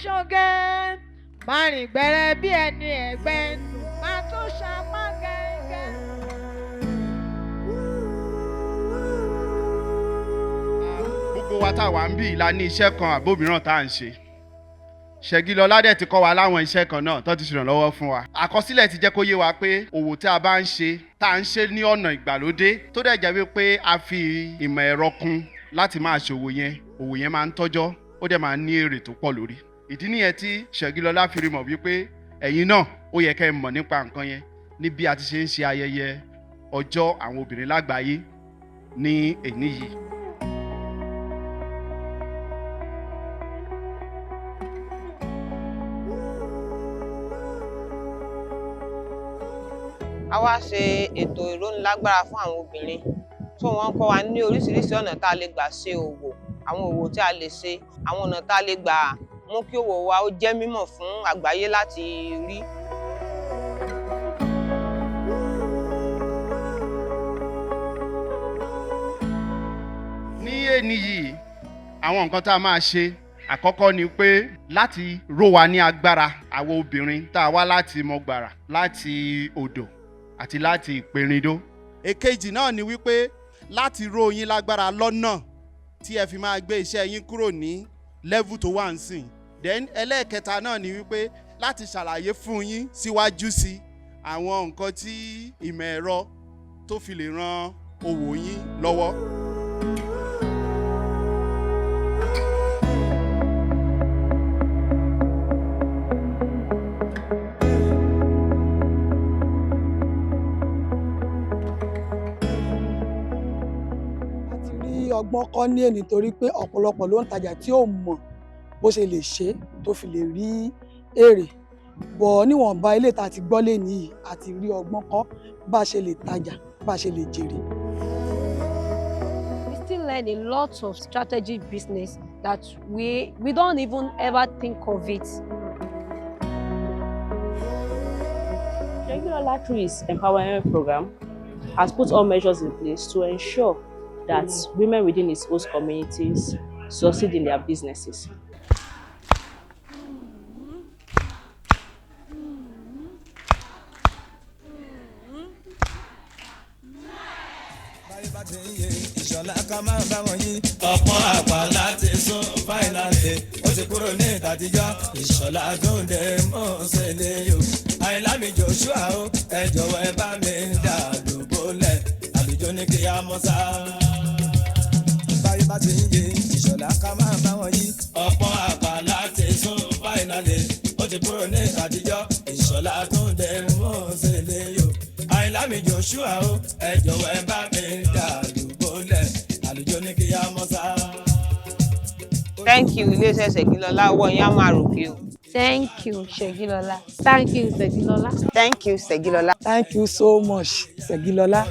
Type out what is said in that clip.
ṣoge máa rìn gbẹrẹ bí ẹni ẹ̀gbẹ́ máa tún ṣapá gẹ́gẹ́. Gbogbo wa tá a wà ń bí la ní iṣẹ́ kan àbómìíràn tá à ń ṣe. Segilola dẹ̀ ti kọ́ wa láwọn iṣẹ́ kan náà tó ti ṣèrànlọ́wọ́ fún wa. Àkọsílẹ̀ ti jẹ́ kó yé wa pé òwò tí a bá ń ṣe tá à ń ṣe ní ọ̀nà ìgbàlódé tó dẹ̀ jẹ́ wípé a fi ìmọ̀ ẹ̀rọ kún láti máa ṣe òwò yẹn máa ń tọ́jọ́ ó dẹ̀ máa ń ní èrè tó pọ̀ lórí. Ìdí nìyẹn tí Segilola fi rí mọ̀ wípé ẹ̀yin náà ó yẹ kẹ́ ẹ mọ̀ nípa nǹkan yẹn ní bí a ti ṣe ń ṣe ayẹyẹ ọjọ́ àwọn obìnrin lágbàáyé ní èní yìí. A wá ṣe ètò ìrónilágbára fún àwọn obìnrin tó wọ́n kọ́ wa ní oríṣiríṣi ọ̀nà tá a lè gbà ṣe òwò, àwọn òwò tí a lè ṣe, àwọn ọ̀nà tá a lè gbà mú kí òwò wa ó jẹ́ mímọ̀ fún àgbáyé láti rí. Ní èní yìí àwọn nǹkan tá a máa ṣe àkọ́kọ́ ni pé láti ró wa ní agbára àwọn obìnrin tá a wá láti Mọ̀gbàrà, láti Odò àti láti Ìpèrindó. Èkejì náà ni wípé láti ró yín lágbára lọ́nà tí ẹ fi máa gbé iṣẹ́ yín kúrò ní level tó wà ń sìn. Then ẹlẹ́ẹ̀kẹta náà ni wípé láti ṣàlàyé fún yín síwájú sí àwọn nǹkan tí ìmọ̀ ẹ̀rọ tó fi lè ran òwò yín lọ́wọ́. Ọgbọ́n kọ́ ní èyí nítorí pé ọ̀pọ̀lọpọ̀ ló ń tajà tí ò mọ̀ bó ṣe lè ṣe tó fi lè rí èrè bọ̀ níwọ̀nba ilé tá a ti gbọ́ lẹ́ni yìí àti rí ọgbọ́n kọ́ bá ṣe lè tajà bá ṣe lè jèrè. We still learn a lot of strategic business that we don't even ever think of it. Segilola through its empowerment program has put all measures in place to ensure that women within its host communities succeed in their businesses. Ọ̀pọ̀ àpá láti sún fáìnàlì ó ti kúrò ní ìtàtijọ́ Ìṣọ̀lá Túndé Mọ́sẹ̀lẹ́yò Àìlámi Joshua ó ẹ jọ̀wọ́ ẹ bá mi dà lóbólẹ̀ àlùjọ ní kí á mọ́ sá. Báyìí bá ti ń yé Ìṣọ̀lá ká máa bá wọn yí. Ọ̀pọ̀ àpá láti sún fáìnàlì ó ti kúrò ní ìtàtijọ́ Ìṣọ̀lá Túndé Mọ́sẹ̀lẹ́yò Àìlámi Joshua ó ẹ jọ̀wọ́ ẹ bá mi dà lóbólẹ̀. Thank you, Ilesa Segilola. Ọwọ́ yín á máa ròkè o. Thank you, Segilola. Thank you, Segilola. Thank you, Segilola. Thank you so much, Segilola.